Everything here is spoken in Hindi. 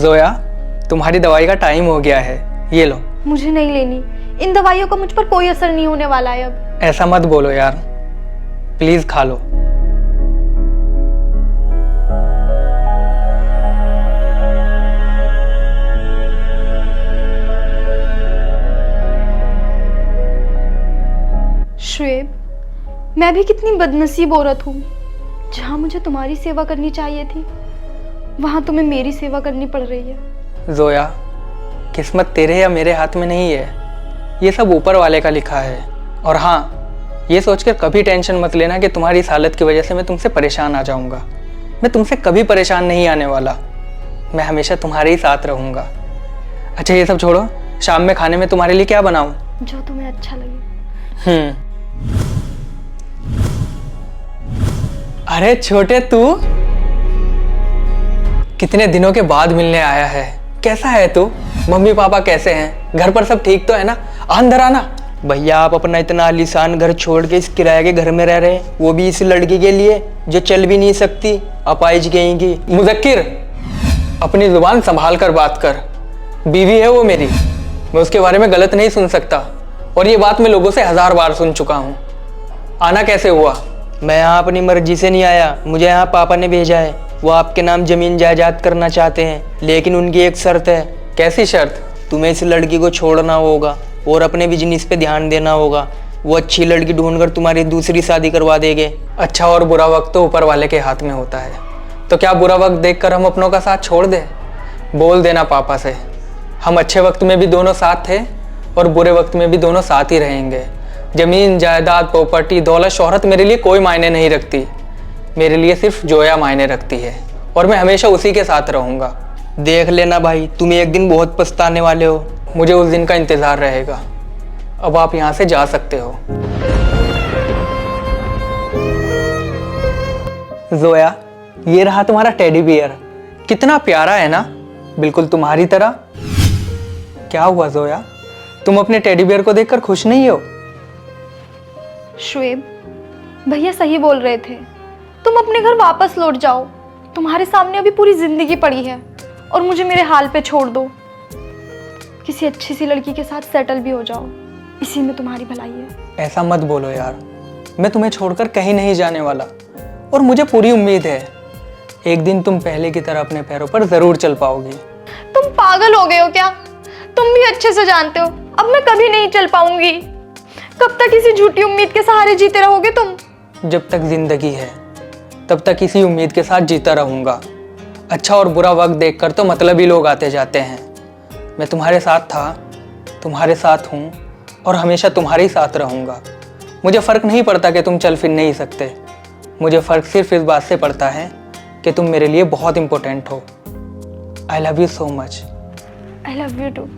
जोया, तुम्हारी दवाई का टाइम हो गया है, ये लो। मुझे नहीं लेनी, इन दवाइयों का मुझ पर कोई असर नहीं होने वाला है अब। ऐसा मत बोलो यार, प्लीज खा लो। श्वेब, मैं भी कितनी बदनसीब औरत हूँ। जहाँ मुझे तुम्हारी सेवा करनी चाहिए थी, वहाँ तुम्हें मेरी सेवा करनी पड़ रही है। जोया, किस्मत तेरे या मेरे हाथ में नहीं है, ये सब ऊपर वाले का लिखा है। और हाँ, ये सोचकर कभी टेंशन मत लेना कि तुम्हारी इस हालत की वजह से मैं तुमसे परेशान आ जाऊँगा। मैं तुमसे कभी परेशान नहीं आने वाला, मैं हमेशा तुम्हारे ही साथ रहूँगा। अच्छा ये सब छोड़ो, शाम में खाने में तुम्हारे लिए क्या बनाऊँ? जो तुम्हें अच्छा लगे। अरे छोटे, तू कितने दिनों के बाद मिलने आया है। कैसा है तू? मम्मी पापा कैसे हैं? घर पर सब ठीक तो है ना? अंदर आना। भैया, आप अपना इतना आलीशान घर छोड़ के इस किराए के घर में रह रहे हैं, वो भी इस लड़की के लिए जो चल भी नहीं सकती, अपाहिज कहेंगी। मुज़क्किर, अपनी जुबान संभाल कर बात कर। बीवी है वो मेरी, मैं उसके बारे में गलत नहीं सुन सकता। और ये बात मैं लोगों से 1000 बार सुन चुका हूँ। आना कैसे हुआ? मैं यहाँ अपनी मर्जी से नहीं आया, मुझे यहाँ पापा ने भेजा है। वो आपके नाम जमीन जायदाद करना चाहते हैं, लेकिन उनकी एक शर्त है। कैसी शर्त? तुम्हें इस लड़की को छोड़ना होगा और अपने बिजनेस पे ध्यान देना होगा। वो अच्छी लड़की ढूंढकर तुम्हारी दूसरी शादी करवा देंगे। अच्छा और बुरा वक्त तो ऊपर वाले के हाथ में होता है, तो क्या बुरा वक्त देखकर हम अपनों का साथ छोड़ दें? बोल देना पापा से, हम अच्छे वक्त में भी दोनों साथ थे और बुरे वक्त में भी दोनों साथ ही रहेंगे। जमीन जायदाद, प्रॉपर्टी, दौलत, शोहरत मेरे लिए कोई मायने नहीं रखती। मेरे लिए सिर्फ जोया मायने रखती है और मैं हमेशा उसी के साथ रहूँगा। देख लेना भाई, तुम एक दिन बहुत पछताने वाले हो। मुझे उस दिन का इंतज़ार रहेगा। अब आप यहाँ से जा सकते हो। जोया, ये रहा तुम्हारा टेडी बियर। कितना प्यारा है ना, बिल्कुल तुम्हारी तरह। क्या हुआ जोया, तुम अपने टेडी बियर को देखकर खुश नहीं हो? श्वेब, भैया सही बोल रहे थे। तुम अपने घर वापस लौट जाओ। तुम्हारे सामने अभी पूरी जिंदगी पड़ी है और मुझे मेरे हाल पे छोड़ दो। किसी अच्छी सी लड़की के साथ सेटल भी हो जाओ, इसी में तुम्हारी भलाई है। ऐसा मत बोलो यार, मैं तुम्हें छोड़कर कहीं नहीं जाने वाला और मुझे पूरी उम्मीद है एक दिन तुम पहले की तरह अपने पैरों पर जरूर चल पाओगी। तुम पागल हो गए हो क्या? तुम भी अच्छे से जानते हो अब मैं कभी नहीं चल पाऊंगी। कब तक इसी झूठी उम्मीद के सहारे जीते रहोगे तुम? जब तक जिंदगी है तब तक इसी उम्मीद के साथ जीता रहूंगा। अच्छा और बुरा वक्त देखकर तो मतलबी लोग आते जाते हैं। मैं तुम्हारे साथ था, तुम्हारे साथ हूँ और हमेशा तुम्हारे ही साथ रहूँगा। मुझे फ़र्क नहीं पड़ता कि तुम चल फिर नहीं सकते। मुझे फ़र्क सिर्फ इस बात से पड़ता है कि तुम मेरे लिए बहुत इम्पोर्टेंट हो। I love you so much. I love you to.